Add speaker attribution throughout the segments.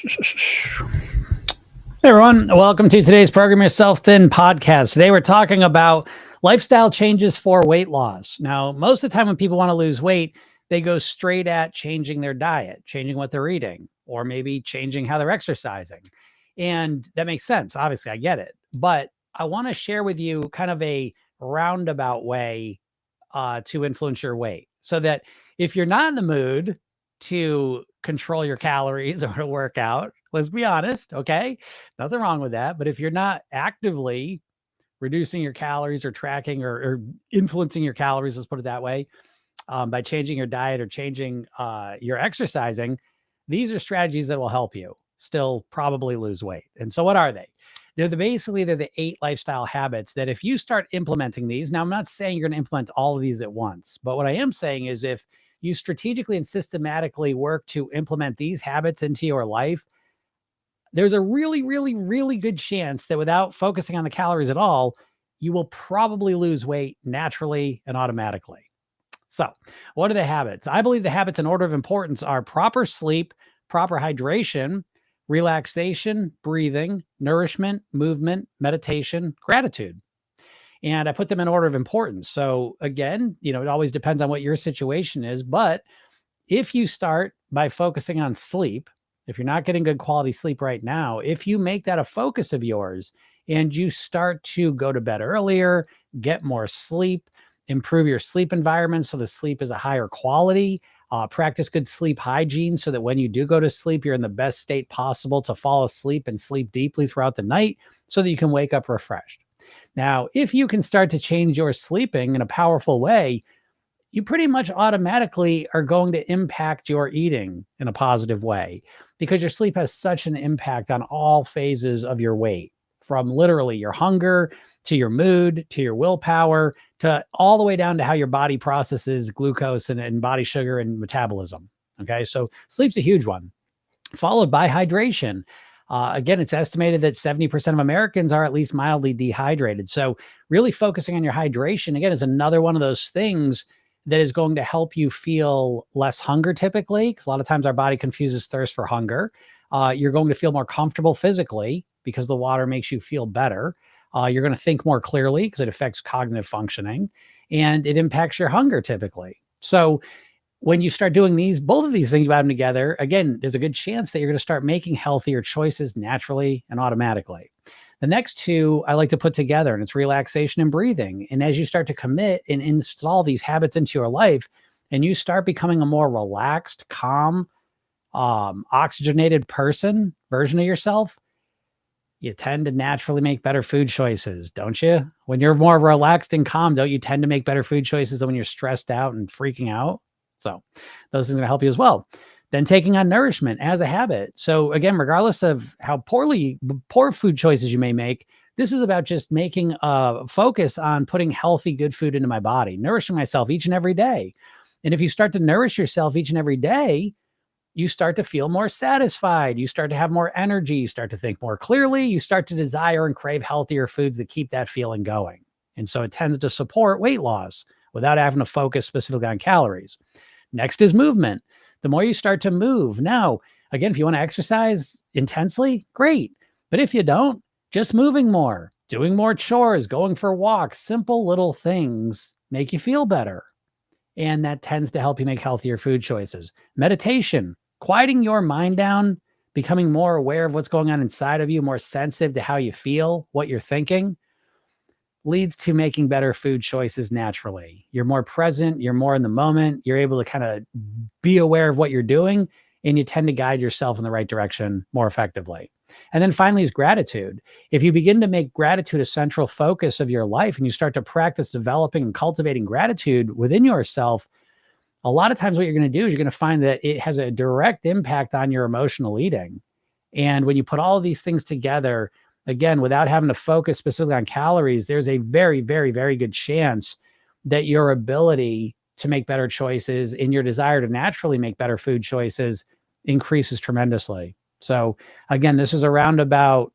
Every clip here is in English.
Speaker 1: Hey everyone, welcome to today's Program Yourself Thin podcast. Today we're talking about lifestyle changes for weight loss. Now, most of the time when people want to lose weight, they go straight at changing their diet, changing what they're eating, or maybe changing how they're exercising. And that makes sense. Obviously, I get it. But I want to share with you kind of a roundabout way to influence your weight so that if you're not in the mood to control your calories or to work out, let's be honest, okay? Nothing wrong with that. But if you're not actively reducing your calories or tracking or influencing your calories, let's put it that way, by changing your diet or changing your exercising, these are strategies that will help you still probably lose weight. And so what are they? They're the 8 lifestyle habits that if you start implementing these, now I'm not saying you're going to implement all of these at once, but what I am saying is if you strategically and systematically work to implement these habits into your life, there's a really, really, really good chance that without focusing on the calories at all, you will probably lose weight naturally and automatically. So what are the habits? I believe the habits in order of importance are proper sleep, proper hydration, relaxation, breathing, nourishment, movement, meditation, gratitude. And I put them in order of importance. So again, it always depends on what your situation is. But if you start by focusing on sleep, if you're not getting good quality sleep right now, if you make that a focus of yours and you start to go to bed earlier, get more sleep, improve your sleep environment so the sleep is a higher quality, practice good sleep hygiene so that when you do go to sleep, you're in the best state possible to fall asleep and sleep deeply throughout the night so that you can wake up refreshed. Now, if you can start to change your sleeping in a powerful way, you pretty much automatically are going to impact your eating in a positive way because your sleep has such an impact on all phases of your weight, from literally your hunger to your mood, to your willpower, to all the way down to how your body processes glucose and body sugar and metabolism. Okay. So sleep's a huge one, followed by hydration. Again, it's estimated that 70% of Americans are at least mildly dehydrated. So really focusing on your hydration, again, is another one of those things that is going to help you feel less hunger typically, because a lot of times our body confuses thirst for hunger. You're going to feel more comfortable physically because the water makes you feel better. You're going to think more clearly because it affects cognitive functioning, and it impacts your hunger typically. So when you start doing both of these things, you add them together, again, there's a good chance that you're going to start making healthier choices naturally and automatically. The next two I like to put together, and it's relaxation and breathing. And as you start to commit and install these habits into your life, and you start becoming a more relaxed, calm, oxygenated version of yourself, you tend to naturally make better food choices, don't you? When you're more relaxed and calm, don't you tend to make better food choices than when you're stressed out and freaking out? So those things are going to help you as well. Then taking on nourishment as a habit. So again, regardless of how poor food choices you may make, this is about just making a focus on putting healthy, good food into my body, nourishing myself each and every day. And if you start to nourish yourself each and every day, you start to feel more satisfied. You start to have more energy. You start to think more clearly. You start to desire and crave healthier foods that keep that feeling going. And so it tends to support weight loss without having to focus specifically on calories. Next is movement. The more you start to move. Now, again, if you want to exercise intensely, great. But if you don't, just moving more, doing more chores, going for walks, simple little things make you feel better. And that tends to help you make healthier food choices. Meditation, quieting your mind down, becoming more aware of what's going on inside of you, more sensitive to how you feel, what you're thinking, leads to making better food choices naturally. You're more present, you're more in the moment, you're able to kind of be aware of what you're doing, and you tend to guide yourself in the right direction more effectively. And then finally is gratitude. If you begin to make gratitude a central focus of your life and you start to practice developing and cultivating gratitude within yourself, a lot of times what you're going to do is you're going to find that it has a direct impact on your emotional eating. And when you put all of these things together, again, without having to focus specifically on calories, there's a very, very, very good chance that your ability to make better choices and your desire to naturally make better food choices increases tremendously. So again, this is a roundabout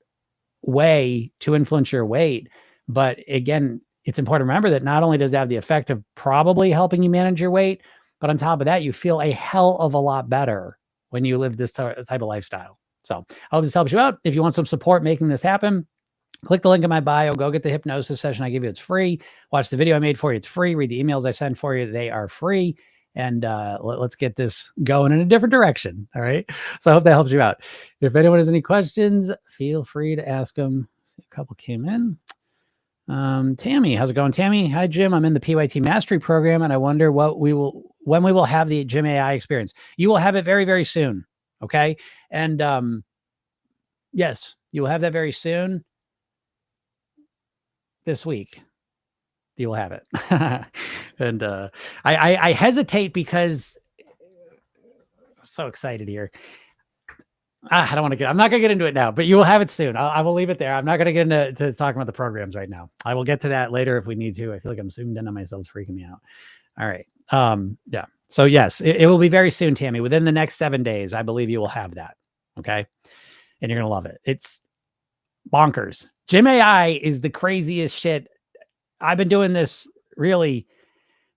Speaker 1: way to influence your weight. But again, it's important to remember that not only does it have the effect of probably helping you manage your weight, but on top of that, you feel a hell of a lot better when you live this type of lifestyle. So I hope this helps you out. If you want some support making this happen, click the link in my bio, go get the hypnosis session I give you. It's free. Watch the video I made for you. It's free. Read the emails I send for you. They are free. And let's get this going in a different direction. All right. So I hope that helps you out. If anyone has any questions, feel free to ask them. See, a couple came in. Tammy, how's it going, Tammy? Hi, Jim. I'm in the PYT Mastery Program, and I wonder when we will have the Jim AI experience. You will have it very, very soon. Okay. And yes, you will have that very soon. This week you will have it. And I hesitate because I'm so excited here. I don't want to I'm not gonna get into it now, but you will have it soon. I will leave it there. I'm not gonna get into talking about the programs right now. I will get to that later if we need to. I feel like I'm zoomed in on myself. It's freaking me out. All right. Yeah. So yes, it will be very soon, Tammy. Within the next 7 days, I believe you will have that. Okay. And you're gonna love it. It's bonkers. Jim AI is the craziest shit. I've been doing this really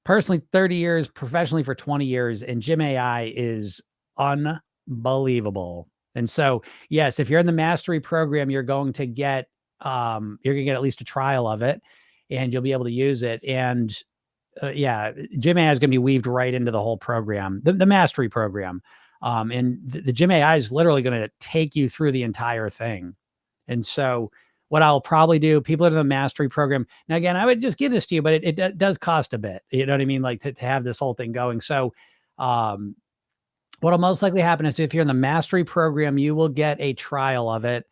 Speaker 1: personally 30 years, professionally for 20 years, and Jim AI is unbelievable. And so, yes, if you're in the mastery program, you're going to get at least a trial of it, and you'll be able to use it. And yeah, Jim AI is going to be weaved right into the whole program, the mastery program. And the Jim AI is literally going to take you through the entire thing. And so what I'll probably do, people in the mastery program. Now, again, I would just give this to you, but it does cost a bit. You know what I mean? Like to have this whole thing going. So what'll most likely happen is if you're in the mastery program, you will get a trial of it,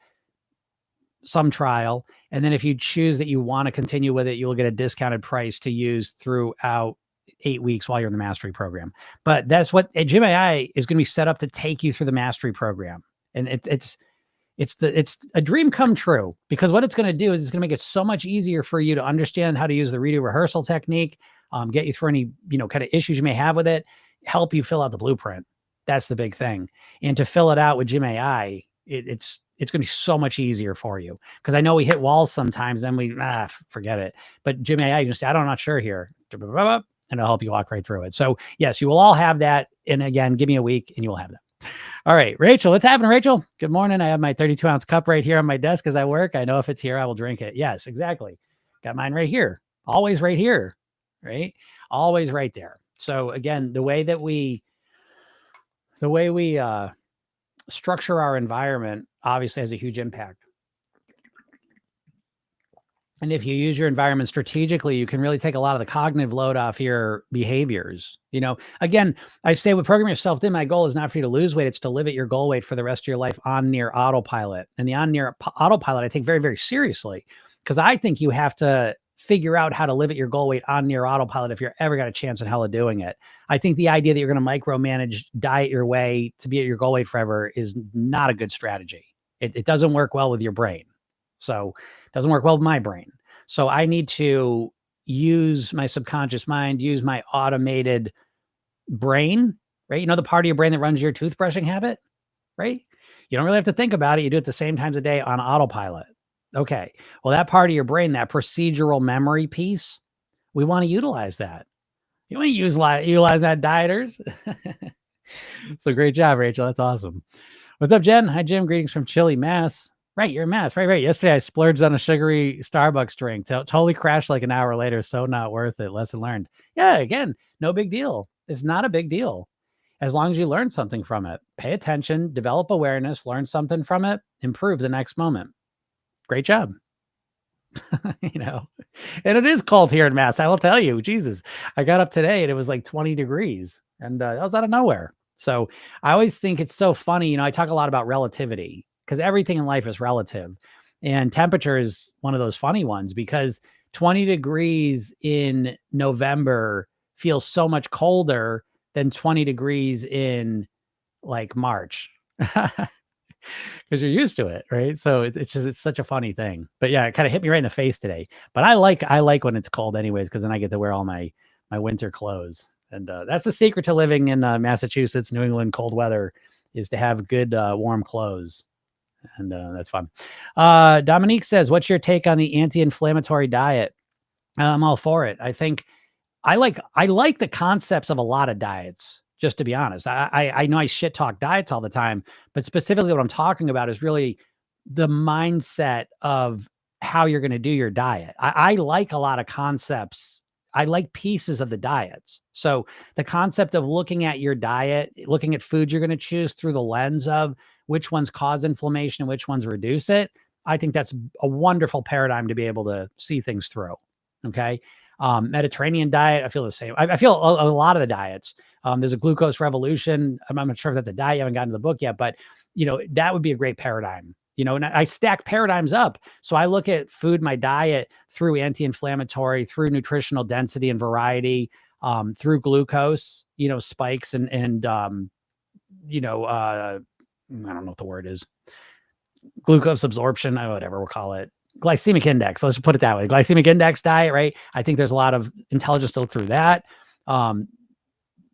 Speaker 1: some trial. And then if you choose that you want to continue with it, you will get a discounted price to use throughout 8 weeks while you're in the mastery program. But that's what Jim AI is going to be set up to take you through the mastery program. And it's a dream come true, because what it's going to do is it's going to make it so much easier for you to understand how to use the redo rehearsal technique, get you through any, kind of issues you may have with it, help you fill out the blueprint. That's the big thing. And to fill it out with Jim AI, it's going to be so much easier for you, because I know we hit walls sometimes and we forget it. But Jim AI, you can say, I'm not sure here, and it'll help you walk right through it. So yes, you will all have that. And again, give me a week and you will have that. All right, Rachel, what's happening, Rachel? Good morning. I have my 32-ounce cup right here on my desk as I work. I know if it's here, I will drink it. Yes, exactly. Got mine right here. Always right here, right? Always right there. So again, the way we structure our environment obviously has a huge impact. And if you use your environment strategically, you can really take a lot of the cognitive load off your behaviors. Again, I say with Program Yourself Thin, my goal is not for you to lose weight. It's to live at your goal weight for the rest of your life on near autopilot. And the on near autopilot, I take very, very seriously, because I think you have to figure out how to live at your goal weight on near autopilot if you're ever got a chance in hell of doing it. I think the idea that you're going to micromanage, diet your way to be at your goal weight forever is not a good strategy. It doesn't work well with your brain. So it doesn't work well with my brain. So I need to use my subconscious mind, use my automated brain, right? The part of your brain that runs your toothbrushing habit, right? You don't really have to think about it. You do it the same times a day on autopilot. Okay. Well, that part of your brain, that procedural memory piece, we want to utilize that. You want to utilize that, dieters. So great job, Rachel. That's awesome. What's up, Jen? Hi, Jim. Greetings from Chile, Mass. Right, you're in Mass. Right. Yesterday, I splurged on a sugary Starbucks drink. Totally crashed like an hour later. So not worth it. Lesson learned. Yeah, again, no big deal. It's not a big deal. As long as you learn something from it. Pay attention, develop awareness, learn something from it, improve the next moment. Great job. And it is cold here in Mass. I will tell you, Jesus, I got up today and it was like 20 degrees and that was out of nowhere. So I always think it's so funny. I talk a lot about relativity, because everything in life is relative, and temperature is one of those funny ones, because 20 degrees in November feels so much colder than 20 degrees in like March. Because you're used to it, right? So it's such a funny thing. But yeah, it kind of hit me right in the face today. But I like when it's cold anyways, because then I get to wear all my winter clothes. And that's the secret to living in Massachusetts, New England, cold weather, is to have good warm clothes. And that's fun. Dominique says, what's your take on the anti-inflammatory diet? I'm all for it. I think I like the concepts of a lot of diets, just to be honest. I know I shit talk diets all the time, but specifically what I'm talking about is really the mindset of how you're going to do your diet. I like a lot of concepts. I like pieces of the diets. So the concept of looking at your diet, looking at foods you're going to choose through the lens of which ones cause inflammation and which ones reduce it, I think that's a wonderful paradigm to be able to see things through. Okay. Mediterranean diet, I feel the same. I feel a lot of the diets. There's a glucose revolution. I'm not sure if that's a diet. You haven't gotten to the book yet, but that would be a great paradigm. And I stack paradigms up. So I look at food, my diet through anti-inflammatory, through nutritional density and variety, through glucose, spikes and I don't know what the word is. Glucose absorption, whatever we'll call it. Glycemic index. Let's put it that way. Glycemic index diet, right? I think there's a lot of intelligence to look through that.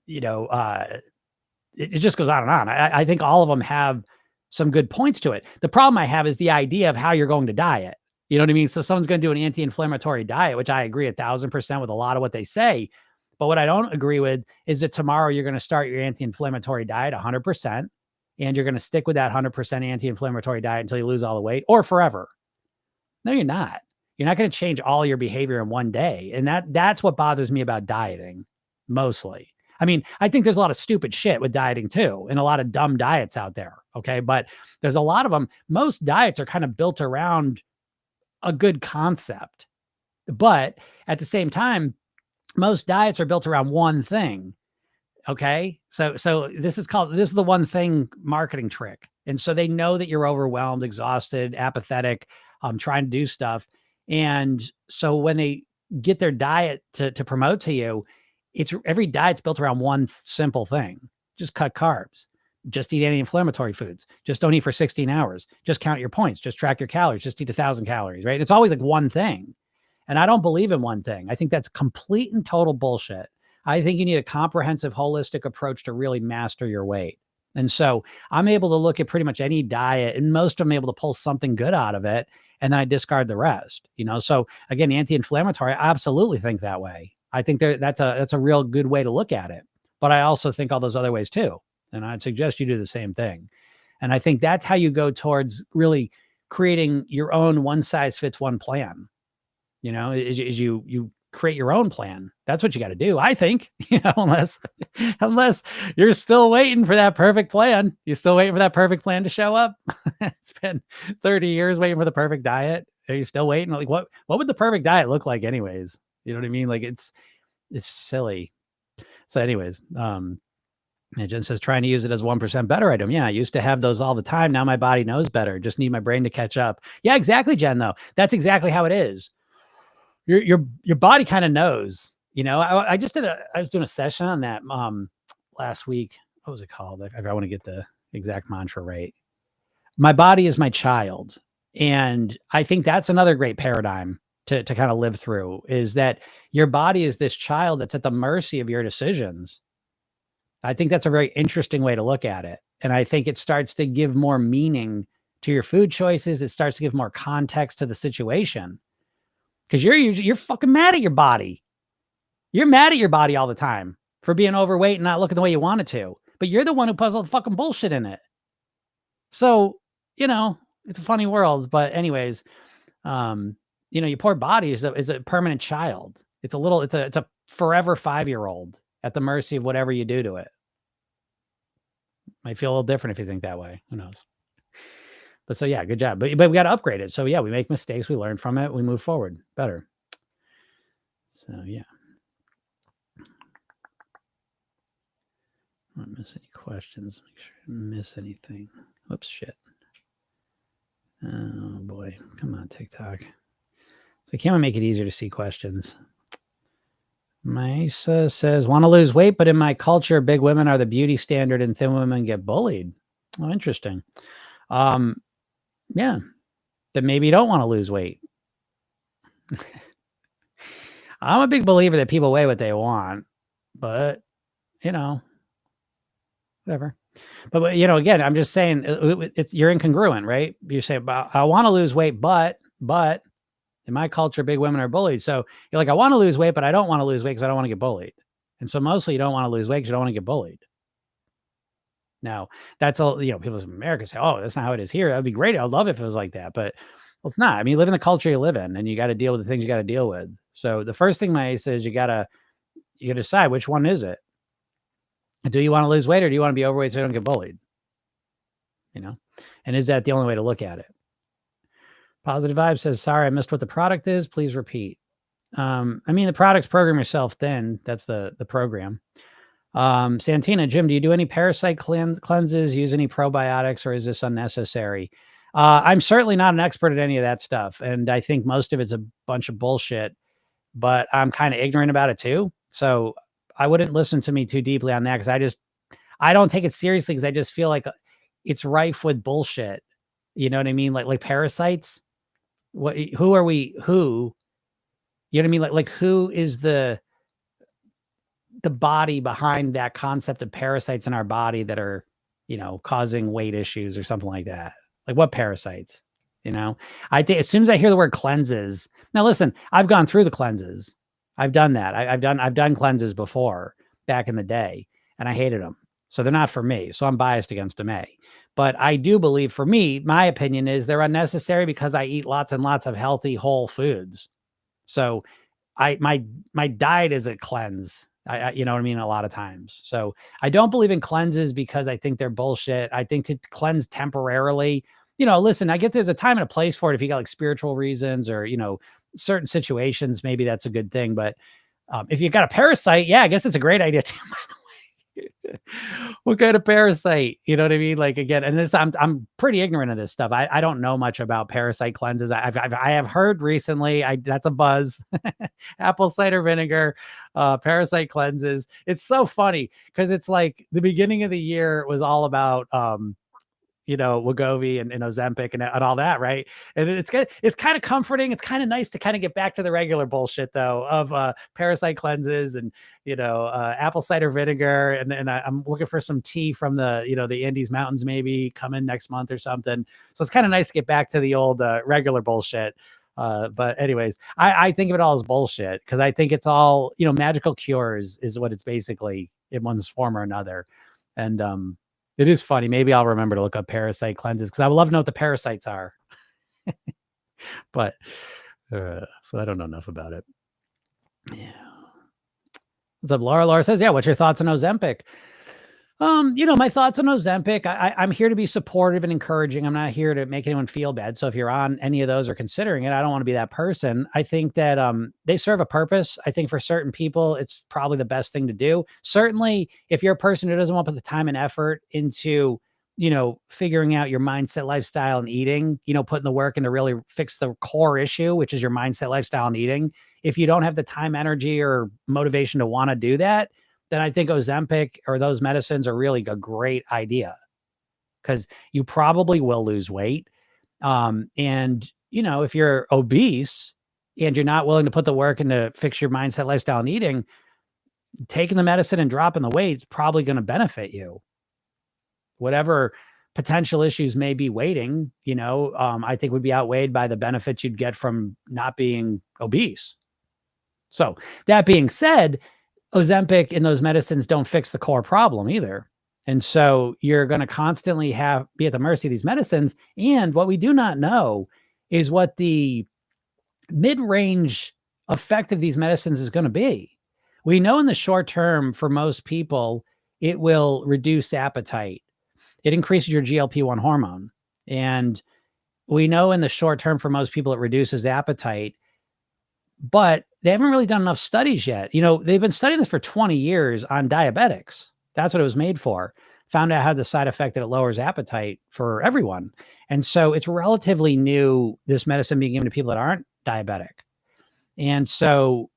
Speaker 1: It just goes on and on. I think all of them have some good points to it. The problem I have is the idea of how you're going to diet. You know what I mean? So someone's going to do an anti-inflammatory diet, which I agree 1,000% with a lot of what they say. But what I don't agree with is that tomorrow you're going to start your anti-inflammatory diet 100%, and you're going to stick with that 100% anti-inflammatory diet until you lose all the weight, or forever. No, you're not. You're not going to change all your behavior in one day. And that's what bothers me about dieting, mostly. I mean, I think there's a lot of stupid shit with dieting too, and a lot of dumb diets out there. Okay. But there's a lot of them. Most diets are kind of built around a good concept. But at the same time, most diets are built around one thing. Okay. So this is the one thing marketing trick. And so they know that you're overwhelmed, exhausted, apathetic, trying to do stuff. And so when they get their diet to promote to you, every diet's built around one simple thing. Just cut carbs. Just eat anti-inflammatory foods. Just don't eat for 16 hours. Just count your points. Just track your calories. Just eat 1,000 calories, right? It's always like one thing. And I don't believe in one thing. I think that's complete and total bullshit. I think you need a comprehensive, holistic approach to really master your weight. And so I'm able to look at pretty much any diet, and most of them able to pull something good out of it. And then I discard the rest, So again, anti-inflammatory, I absolutely think that way. I think that's a real good way to look at it. But I also think all those other ways too. And I'd suggest you do the same thing. And I think that's how you go towards really creating your own one size fits one plan. Is you create your own plan. That's what you got to do. I think, unless you're still waiting for that perfect plan. You're still waiting for that perfect plan to show up. It's been 30 years waiting for the perfect diet. Are you still waiting? Like what would the perfect diet look like anyways? You know what I mean? Like it's silly. So anyways, Jen says, trying to use it as 1% better item. Yeah, I used to have those all the time. Now my body knows better. Just need my brain to catch up. Yeah, exactly, Jen, though. That's exactly how it is. Your body kind of knows, I was doing a session on that last week. What was it called? I want to get the exact mantra right. My body is my child. And I think that's another great paradigm to kind of live through, is that your body is this child that's at the mercy of your decisions. I think that's a very interesting way to look at it. And I think it starts to give more meaning to your food choices. It starts to give more context to the situation. Because you're fucking mad at your body. You're mad at your body all the time for being overweight and not looking the way you want it to. But you're the one who puts all the fucking bullshit in it. So, it's a funny world. But anyways, your poor body is a permanent child. It's a forever 5-year-old at the mercy of whatever you do to it. Might feel a little different if you think that way. Who knows? But so, yeah, good job. But we got to upgrade it. So, yeah, we make mistakes. We learn from it. We move forward better. So, yeah. I don't miss any questions. Make sure I didn't miss anything. Whoops, shit. Oh, boy. Come on, TikTok. So, can't we make it easier to see questions? Misa says, want to lose weight, but in my culture, big women are the beauty standard and thin women get bullied. Oh, interesting. Yeah, then maybe you don't want to lose weight. I'm a big believer that people weigh what they want, but whatever. But again, I'm just saying you're incongruent, right? You say, I want to lose weight, but in my culture, big women are bullied. So you're like, I want to lose weight, but I don't want to lose weight because I don't want to get bullied. And so mostly you don't want to lose weight because you don't want to get bullied. Now, that's all, people in America say, oh, that's not how it is here. That'd be great. I'd love it if it was like that. But well, it's not. I mean, you live in the culture you live in, and you got to deal with the things you got to deal with. So the first thing my ace is you got to decide which one is it. Do you want to lose weight, or do you want to be overweight so you don't get bullied? And is that the only way to look at it? Positive Vibe says, sorry, I missed what the product is. Please repeat. I mean, the product's Program Yourself Thin. That's the program. Santina, Jim, do you do any parasite cleanses, use any probiotics, or is this unnecessary? I'm certainly not an expert at any of that stuff. And I think most of it's a bunch of bullshit, but I'm kind of ignorant about it too. So I wouldn't listen to me too deeply on that, because I don't take it seriously, because I just feel like it's rife with bullshit. You know what I mean? Like parasites. Who are we? Who? You know what I mean? Like who is the body behind that concept of parasites in our body that are, causing weight issues or something like that? Like what parasites? I think as soon as I hear the word cleanses, now listen, I've gone through the cleanses. I've done that. I've done cleanses before back in the day, and I hated them. So they're not for me. So I'm biased against them. But I do believe, for me, my opinion is they're unnecessary because I eat lots and lots of healthy whole foods. So my diet is a cleanse. You know what I mean? A lot of times. So I don't believe in cleanses because I think they're bullshit. I think to cleanse temporarily, listen, I get there's a time and a place for it. If you got like spiritual reasons or, certain situations, maybe that's a good thing. But if you got a parasite, yeah, I guess it's a great idea too, by the way. What kind of parasite? You know what I mean? Like, again, and this, I'm pretty ignorant of this stuff. I don't know much about parasite cleanses. I have heard recently, that's a buzz. Apple cider vinegar, parasite cleanses. It's so funny because it's like the beginning of the year was all about, Wegovy and Ozempic and all that, right? And it's good. It's kind of comforting. It's kind of nice to kind of get back to the regular bullshit though of parasite cleanses and apple cider vinegar, and I'm looking for some tea from the the Andes Mountains maybe coming next month or something. So it's kind of nice to get back to the old regular bullshit. But anyways, I think of it all as bullshit because I think it's all magical cures is what it's basically in one form or another, and it is funny. Maybe I'll remember to look up parasite cleanses because I would love to know what the parasites are. But so I don't know enough about it. Yeah. What's up, Laura? Laura says, yeah, what's your thoughts on Ozempic? My thoughts on Ozempic, I'm here to be supportive and encouraging. I'm not here to make anyone feel bad. So if you're on any of those or considering it, I don't want to be that person. I think that they serve a purpose. I think for certain people, it's probably the best thing to do. Certainly, if you're a person who doesn't want to put the time and effort into, figuring out your mindset, lifestyle, and eating, putting the work in to really fix the core issue, which is your mindset, lifestyle, and eating. If you don't have the time, energy, or motivation to want to do that, then I think Ozempic or those medicines are really a great idea because you probably will lose weight. And, if you're obese and you're not willing to put the work in to fix your mindset, lifestyle, and eating, taking the medicine and dropping the weight is probably going to benefit you. Whatever potential issues may be waiting, I think would be outweighed by the benefits you'd get from not being obese. So that being said, Ozempic and those medicines don't fix the core problem either. And so you're going to constantly be at the mercy of these medicines. And what we do not know is what the mid-range effect of these medicines is going to be. We know in the short term, for most people, it will reduce appetite. It increases your GLP-1 hormone. And we know in the short term, for most people, it reduces appetite. But they haven't really done enough studies yet. They've been studying this for 20 years on diabetics. That's what it was made for. Found out how the side effect that it lowers appetite for everyone. And so it's relatively new, this medicine being given to people that aren't diabetic. And so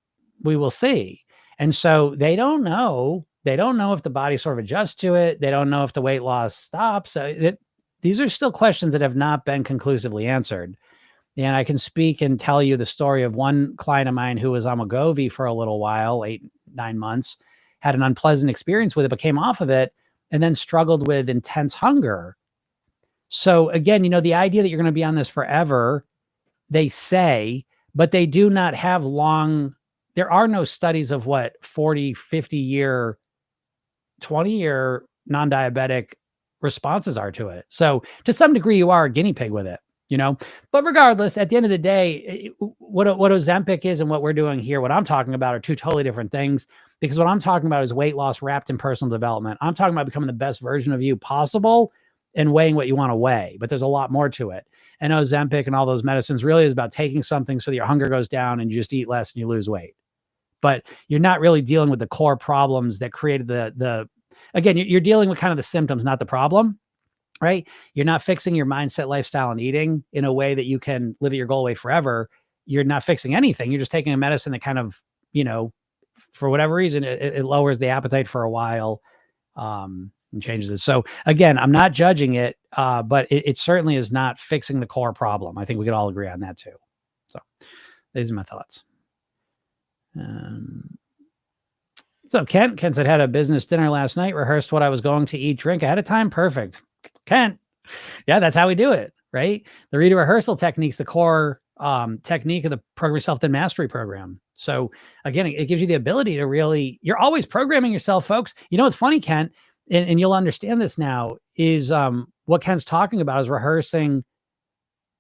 Speaker 1: we will see. And so they don't know. They don't know if the body sort of adjusts to it. They don't know if the weight loss stops. These are still questions that have not been conclusively answered. And I can speak and tell you the story of one client of mine who was on Wegovy for a little while, 8-9 months, had an unpleasant experience with it, but came off of it and then struggled with intense hunger. So again, the idea that you're going to be on this forever, they say, but they do not have there are no studies of 40, 50 year, 20 year non-diabetic responses are to it. So to some degree, you are a guinea pig with it, but regardless, at the end of the day, what Ozempic is and what we're doing here, what I'm talking about are two totally different things, because what I'm talking about is weight loss wrapped in personal development. I'm talking about becoming the best version of you possible and weighing what you want to weigh, but there's a lot more to it. And Ozempic and all those medicines really is about taking something so that your hunger goes down and you just eat less and you lose weight. But you're not really dealing with the core problems that created again, you're dealing with kind of the symptoms, not the problem, right? You're not fixing your mindset, lifestyle, and eating in a way that you can live at your goal weight forever. You're not fixing anything. You're just taking a medicine that kind of, for whatever reason, it lowers the appetite for a while, and changes it. So again, I'm not judging it, but it certainly is not fixing the core problem. I think we could all agree on that too. So these are my thoughts. What's up, Kent? Kent said, had a business dinner last night, rehearsed what I was going to eat, drink ahead of time. Perfect. Kent. Yeah, that's how we do it, right? The read rehearsal technique's the core technique of the Program Yourself Then Mastery program. So again, it gives you the ability to really, you're always programming yourself, folks. What's funny, Kent, and you'll understand this now, is what Kent's talking about is rehearsing.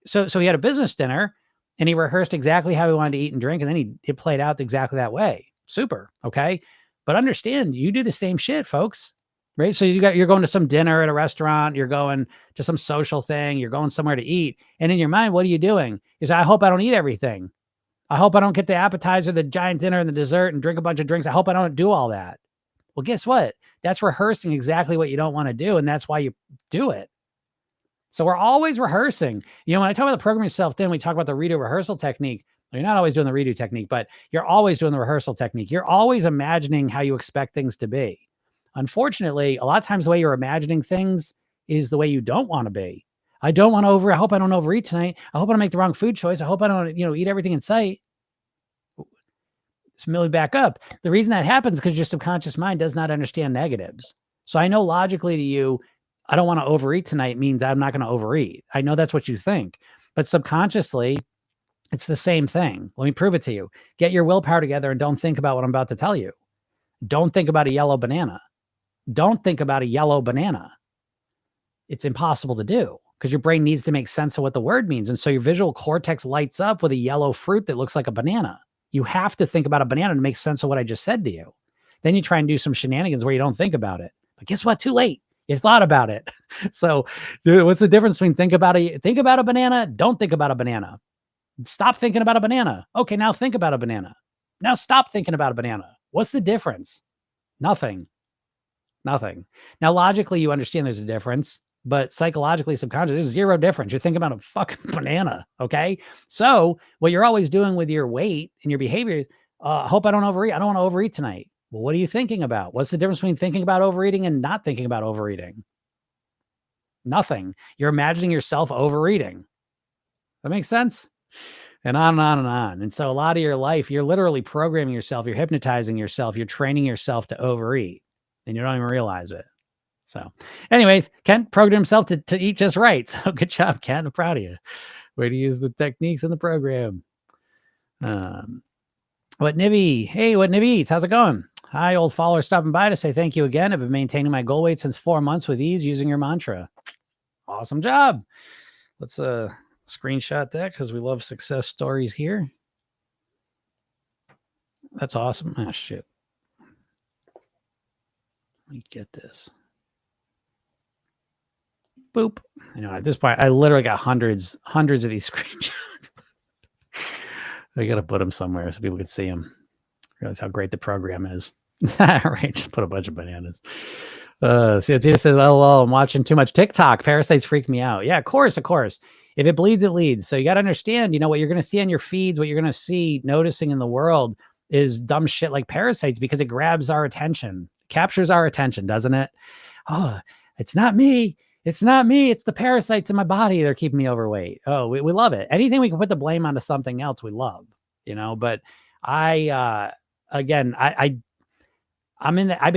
Speaker 1: So he had a business dinner and he rehearsed exactly how he wanted to eat and drink, and then it played out exactly that way. Super. Okay. But understand, you do the same shit, folks, right? So you're going to some dinner at a restaurant, you're going to some social thing, you're going somewhere to eat. And in your mind, what are you doing? You say, I hope I don't eat everything. I hope I don't get the appetizer, the giant dinner, and the dessert and drink a bunch of drinks. I hope I don't do all that. Well, guess what? That's rehearsing exactly what you don't want to do. And that's why you do it. So we're always rehearsing. When I talk about the Program Yourself Then, we talk about the redo rehearsal technique. You're not always doing the redo technique, but you're always doing the rehearsal technique. You're always imagining how you expect things to be. Unfortunately, a lot of times the way you're imagining things is the way you don't want to be. I don't want to I hope I don't overeat tonight. I hope I don't make the wrong food choice. I hope I don't, eat everything in sight. Let's really back up. The reason that happens is because your subconscious mind does not understand negatives. So I know logically to you, I don't want to overeat tonight means I'm not going to overeat. I know that's what you think, but subconsciously, it's the same thing. Let me prove it to you. Get your willpower together and don't think about what I'm about to tell you. Don't think about a yellow banana. Don't think about a yellow banana. It's impossible to do because your brain needs to make sense of what the word means. And so your visual cortex lights up with a yellow fruit that looks like a banana. You have to think about a banana to make sense of what I just said to you. Then you try and do some shenanigans where you don't think about it. But guess what? Too late. You thought about it. So what's the difference between think about a banana, don't think about a banana? Stop thinking about a banana. Okay, now think about a banana. Now stop thinking about a banana. What's the difference? Nothing. Now, logically, you understand there's a difference, but psychologically, subconsciously, there's zero difference. You're thinking about a fucking banana, okay? So what you're always doing with your weight and your behavior, I hope I don't overeat. I don't want to overeat tonight. Well, what are you thinking about? What's the difference between thinking about overeating and not thinking about overeating? Nothing. You're imagining yourself overeating. That makes sense? And on and on and on. And so a lot of your life, you're literally programming yourself, you're hypnotizing yourself, you're training yourself to overeat, and you don't even realize it. So anyways, Kent programmed himself to eat just right. So good job, Kent. I'm proud of you. Way to use the techniques in the program. What Nibby? Hey, what Nibby eats? How's it going? Hi, old follower stopping by to say thank you again. I've been maintaining my goal weight since 4 months with ease using your mantra. Awesome job. Let's screenshot that because we love success stories here. That's awesome. Ah, shit. Let me get this. Boop. At this point, I literally got hundreds of these screenshots. I got to put them somewhere so people can see them. Realize how great the program is. Right. Just put a bunch of bananas. Tina says, LOL, I'm watching too much TikTok. Parasites freak me out. Yeah, of course. If it bleeds, it leads. So you got to understand, what you're going to see on your feeds, what you're going to see noticing in the world is dumb shit like parasites because it grabs our attention, captures our attention, doesn't it? Oh, it's not me. It's the parasites in my body. They're keeping me overweight. Oh, we love it. Anything we can put the blame onto something else, we love, but I've been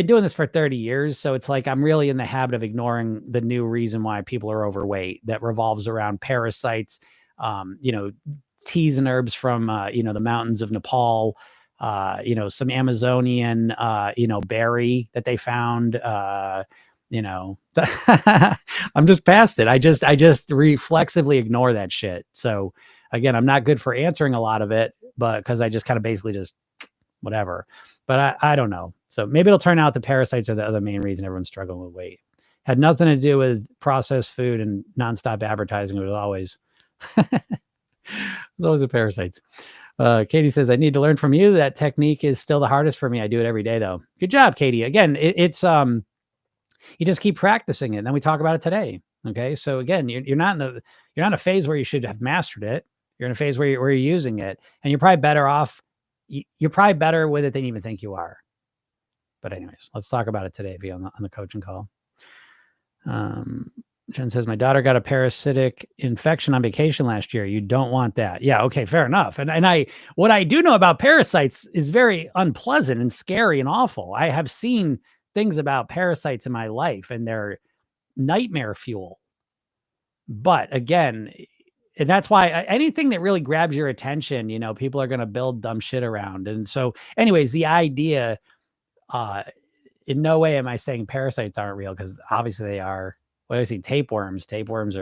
Speaker 1: doing this for 30 years. So it's like, I'm really in the habit of ignoring the new reason why people are overweight that revolves around parasites, teas and herbs from, the mountains of Nepal, some Amazonian, berry that they found, you know, I'm just past it. I just reflexively ignore that shit. So again, I'm not good for answering a lot of it, but because I just kind of basically just whatever. But I don't know. So maybe it'll turn out the parasites are the other main reason everyone's struggling with weight. Had nothing to do with processed food and nonstop advertising. It was always the parasites. Katie says, I need to learn from you. That technique is still the hardest for me. I do it every day though. Good job, Katie. Again, it's you just keep practicing it. And then we talk about it today. Okay. So again, you're not in a phase where you should have mastered it. You're in a phase where you're using it, and you're probably better off. You're probably better with it than you even think you are. But anyways, let's talk about it today via on the coaching call. Jen says, my daughter got a parasitic infection on vacation last year. You don't want that. Yeah. Okay. Fair enough. And what I do know about parasites is very unpleasant and scary and awful. I have seen things about parasites in my life, and they're nightmare fuel. But again, and that's why anything that really grabs your attention, people are going to build dumb shit around. And so anyways, the idea, in no way am I saying parasites aren't real, because obviously they are. What do I see? Tapeworms. Tapeworms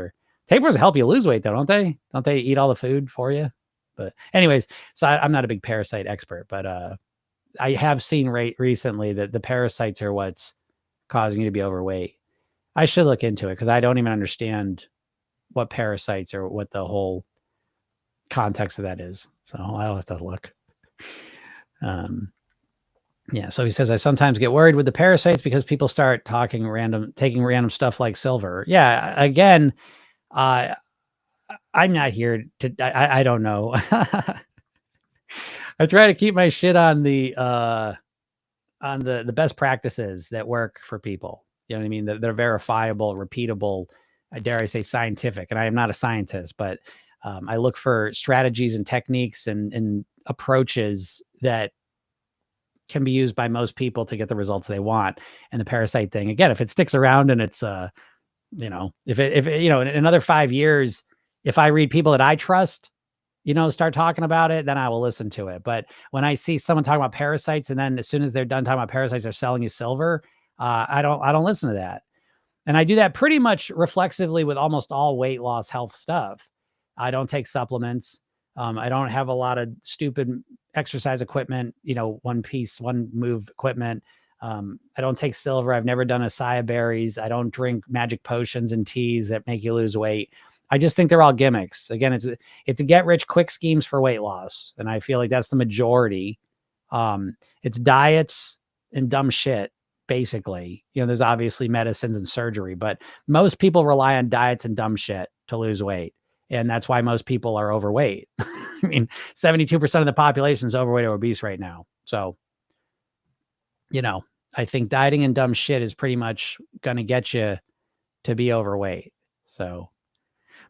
Speaker 1: help you lose weight though, don't they? Don't they eat all the food for you? But anyways, so I'm not a big parasite expert, but I have seen recently that the parasites are what's causing you to be overweight. I should look into it because I don't even understand what parasites or what the whole context of that is. So I'll have to look. Yeah. So he says, I sometimes get worried with the parasites because people start taking random stuff like silver. Yeah. Again, I'm not here to, I don't know. I try to keep my shit on the best practices that work for people. You know what I mean? They're verifiable, repeatable, dare I say scientific. And I am not a scientist, but I look for strategies and techniques and approaches that can be used by most people to get the results they want. And the parasite thing, again, if it sticks around and it's, if in another 5 years, if I read people that I trust, start talking about it, then I will listen to it. But when I see someone talking about parasites, and then as soon as they're done talking about parasites, they're selling you silver, I don't listen to that. And I do that pretty much reflexively with almost all weight loss health stuff. I don't take supplements. I don't have a lot of stupid exercise equipment, one move equipment. I don't take silver. I've never done acai berries. I don't drink magic potions and teas that make you lose weight. I just think they're all gimmicks. Again, it's a get rich quick schemes for weight loss. And I feel like that's the majority. It's diets and dumb shit, basically. There's obviously medicines and surgery, but most people rely on diets and dumb shit to lose weight. And that's why most people are overweight. I mean, 72% of the population is overweight or obese right now. So, I think dieting and dumb shit is pretty much going to get you to be overweight. So,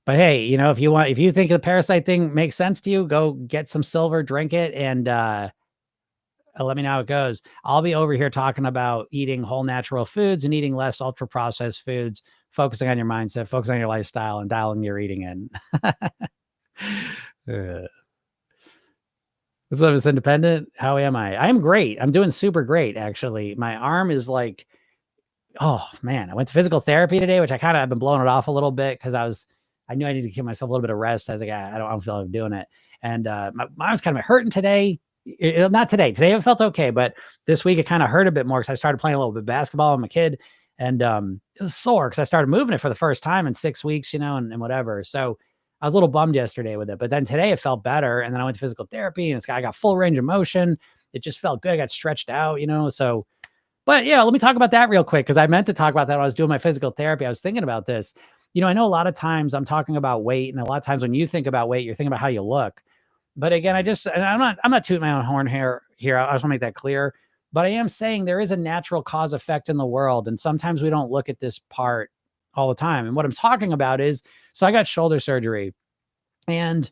Speaker 1: but hey, if you think the parasite thing makes sense to you, go get some silver, drink it, and let me know how it goes. I'll be over here talking about eating whole natural foods and eating less ultra processed foods, focusing on your mindset, focusing on your lifestyle, and dialing your eating in. What's up, Miss Independent? How am I? I'm great. I'm doing super great, actually. My arm is like, oh man, I went to physical therapy today, which I've been blowing it off a little bit because I knew I needed to give myself a little bit of rest. I was like, I don't feel like doing it. And my arm's kind of hurting today. Not today. Today it felt okay, but this week it kind of hurt a bit more because I started playing a little bit of basketball with my kid, and it was sore because I started moving it for the first time in 6 weeks, and whatever. So I was a little bummed yesterday with it, but then today it felt better. And then I went to physical therapy, and I got full range of motion. It just felt good. I got stretched out, so. But yeah, let me talk about that real quick, because I meant to talk about that when I was doing my physical therapy. I was thinking about this. I know a lot of times I'm talking about weight, and a lot of times when you think about weight, you're thinking about how you look. But again, I'm not tooting my own horn here. I just want to make that clear. But I am saying there is a natural cause effect in the world, and sometimes we don't look at this part all the time. And what I'm talking about is, so I got shoulder surgery, and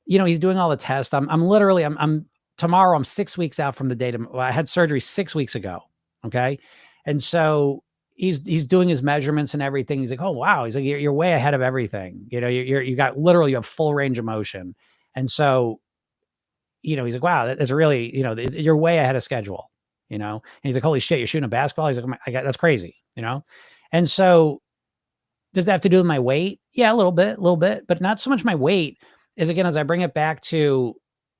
Speaker 1: he's doing all the tests. I'm tomorrow I'm 6 weeks out from the date. I had surgery 6 weeks ago. Okay. And so he's doing his measurements and everything. He's like, oh, wow. He's like, you're way ahead of everything. You have full range of motion. And so, he's like, wow, that's really, you're way ahead of schedule, and he's like, holy shit, you're shooting a basketball. He's like, that's crazy, And so does that have to do with my weight? Yeah, a little bit, but not so much my weight as, again, as I bring it back to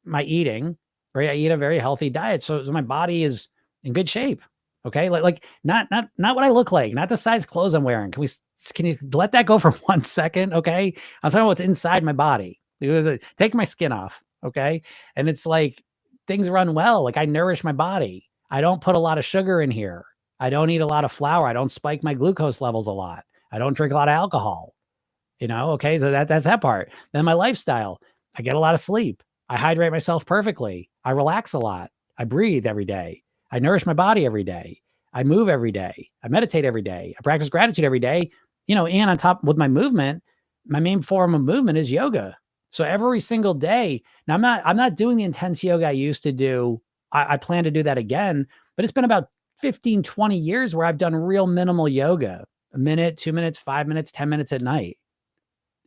Speaker 1: my eating, right? I eat a very healthy diet. So my body is in good shape. Okay. Like not what I look like, not the size clothes I'm wearing. Can you let that go for 1 second? Okay. I'm talking about what's inside my body. Take my skin off. Okay. And it's like things run well. Like I nourish my body. I don't put a lot of sugar in here. I don't eat a lot of flour. I don't spike my glucose levels a lot. I don't drink a lot of alcohol, okay, so that's that part. Then my lifestyle, I get a lot of sleep. I hydrate myself perfectly. I relax a lot. I breathe every day. I nourish my body every day. I move every day. I meditate every day. I practice gratitude every day, and on top with my movement, my main form of movement is yoga. So every single day, now I'm not doing the intense yoga I used to do. I plan to do that again, but it's been about 15, 20 years where I've done real minimal yoga. A minute, 2 minutes, 5 minutes, 10 minutes at night.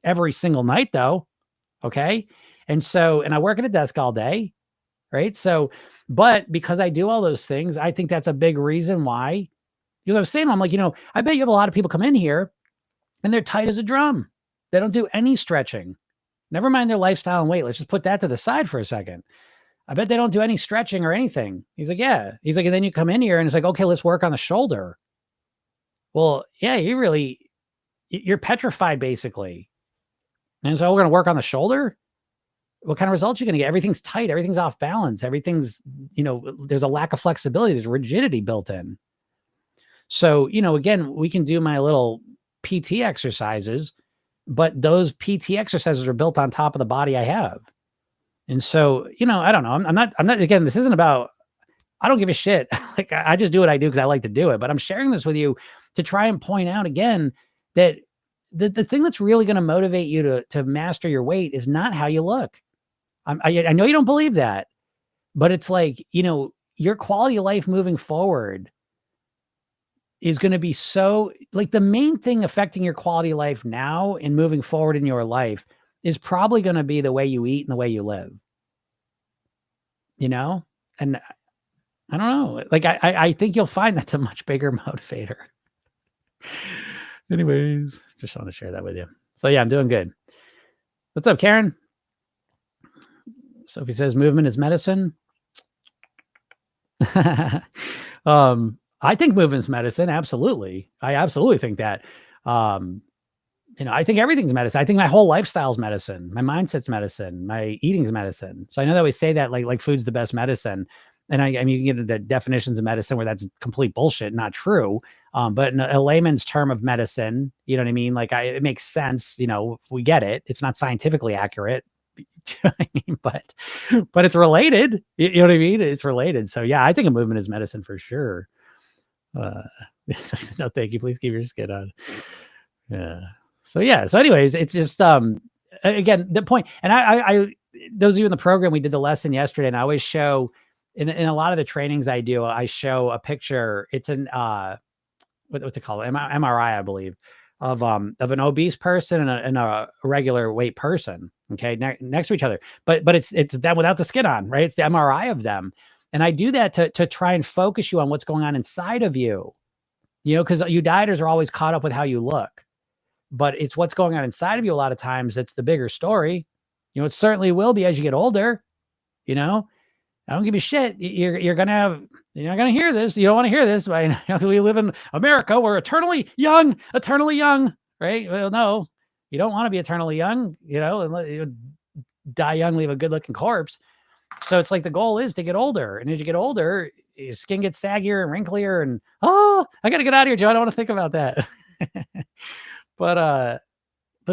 Speaker 1: Every single night though. Okay. And I work at a desk all day. Right. So, but because I do all those things, I think that's a big reason why, because I was saying, I'm like, I bet you have a lot of people come in here and they're tight as a drum. They don't do any stretching. Never mind their lifestyle and weight. Let's just put that to the side for a second. I bet they don't do any stretching or anything. He's like, yeah. He's like, and then you come in here and it's like, okay, let's work on the shoulder. Well, yeah, you're petrified basically. And so we're going to work on the shoulder. What kind of results are you going to get? Everything's tight. Everything's off balance. Everything's, there's a lack of flexibility. There's rigidity built in. So, again, we can do my little PT exercises, but those PT exercises are built on top of the body I have. And so, I don't know. I'm not, again, this isn't about, I don't give a shit. Like I just do what I do because I like to do it, but I'm sharing this with you to try and point out again that the thing that's really going to motivate you to master your weight is not how you look. I know you don't believe that, but it's like, your quality of life moving forward is going to be so, like, the main thing affecting your quality of life now and moving forward in your life is probably going to be the way you eat and the way you live, and I don't know. Like, I think you'll find that's a much bigger motivator. Anyways, just want to share that with you. So yeah, I'm doing good. What's up, Karen? Sophie says movement is medicine. I think movement's medicine. Absolutely. I absolutely think that. I think everything's medicine. I think my whole lifestyle's medicine. My mindset's medicine. My eating's medicine. So I know that we say that like food's the best medicine. And I mean, you can get into definitions of medicine where that's complete bullshit, not true. But in a layman's term of medicine, you know what I mean? Like it makes sense. We get it. It's not scientifically accurate. I mean, but it's related. You know what I mean? It's related. So yeah, I think a movement is medicine for sure. No, thank you. Please keep your skin on. Yeah. So yeah. So anyways, it's just again the point. And I those of you in the program, we did the lesson yesterday, and I always show in a lot of the trainings I do, I show a picture. It's an what's it called? MRI, I believe, of an obese person and a regular weight person. Okay, next to each other, but it's them without the skin on, right? It's the MRI of them, and I do that to try and focus you on what's going on inside of you, because you dieters are always caught up with how you look, but it's what's going on inside of you a lot of times that's the bigger story. It certainly will be as you get older. I don't give a shit. You're not gonna hear this. You don't want to hear this. We live in America. We're eternally young, right? Well, no, you don't want to be eternally young, you die young, leave a good looking corpse. So it's like the goal is to get older. And as you get older, your skin gets saggier and wrinklier and, I got to get out of here, Joe. I don't want to think about that. But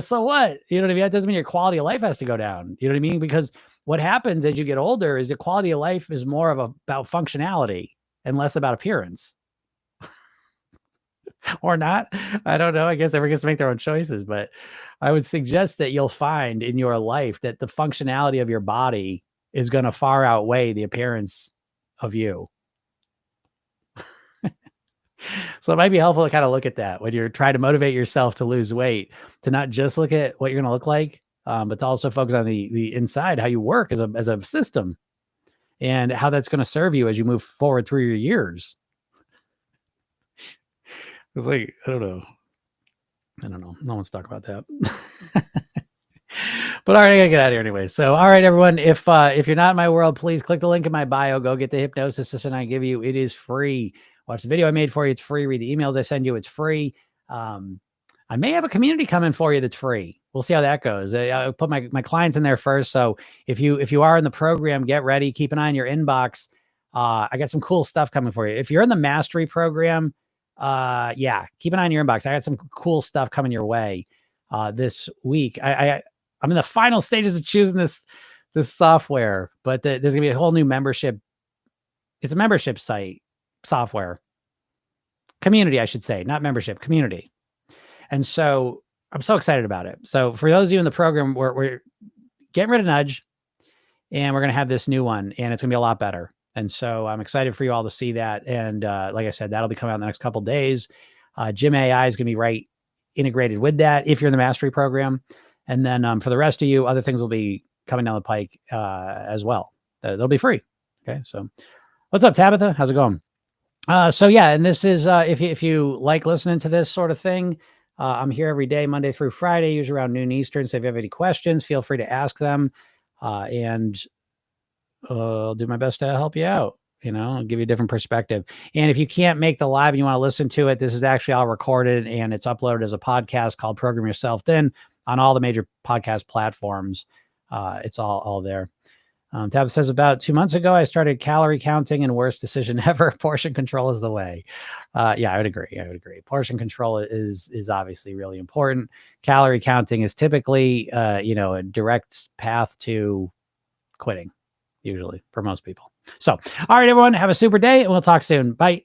Speaker 1: so what? You know what I mean? That doesn't mean your quality of life has to go down. You know what I mean? Because what happens as you get older is the quality of life is more about functionality and less about appearance. Or not. I don't know. I guess everyone gets to make their own choices, but I would suggest that you'll find in your life that the functionality of your body is going to far outweigh the appearance of you. So it might be helpful to kind of look at that when you're trying to motivate yourself to lose weight, to not just look at what you're going to look like, but to also focus on the inside, how you work as a system and how that's going to serve you as you move forward through your years. It's like, I don't know. No one's talking about that. But all right, I gotta get out of here anyway. So, all right, everyone. If you're not in my world, please click the link in my bio. Go get the hypnosis session I give you. It is free. Watch the video I made for you. It's free. Read the emails I send you. It's free. I may have a community coming for you that's free. We'll see how that goes. I'll put my clients in there first. So if you are in the program, get ready. Keep an eye on your inbox. I got some cool stuff coming for you. If you're in the mastery program, yeah, keep an eye on your inbox. I got some cool stuff coming your way this week. I'm in the final stages of choosing this software, but there's gonna be a whole new membership. It's a membership site software community, I should say, not membership, community. And so I'm so excited about it. So for those of you in the program, we're getting rid of Nudge, and we're gonna have this new one, and it's gonna be a lot better. And so I'm excited for you all to see that. And like I said, that'll be coming out in the next couple of days. Gym AI is gonna be right integrated with that if you're in the mastery program. And then for the rest of you, other things will be coming down the pike as well. They'll be free. Okay. So what's up, Tabitha? How's it going? So yeah, and this is if you like listening to this sort of thing, I'm here every day, Monday through Friday, usually around noon Eastern. So if you have any questions, feel free to ask them, and I'll do my best to help you out. I'll give you a different perspective. And if you can't make the live and you want to listen to it, this is actually all recorded and it's uploaded as a podcast called Program Yourself Thin on all the major podcast platforms. It's all there. Tab says, about 2 months ago, I started calorie counting, and worst decision ever. Portion control is the way. Yeah, I would agree. Portion control is obviously really important. Calorie counting is typically, a direct path to quitting, usually for most people. So, all right, everyone, have a super day, and we'll talk soon. Bye.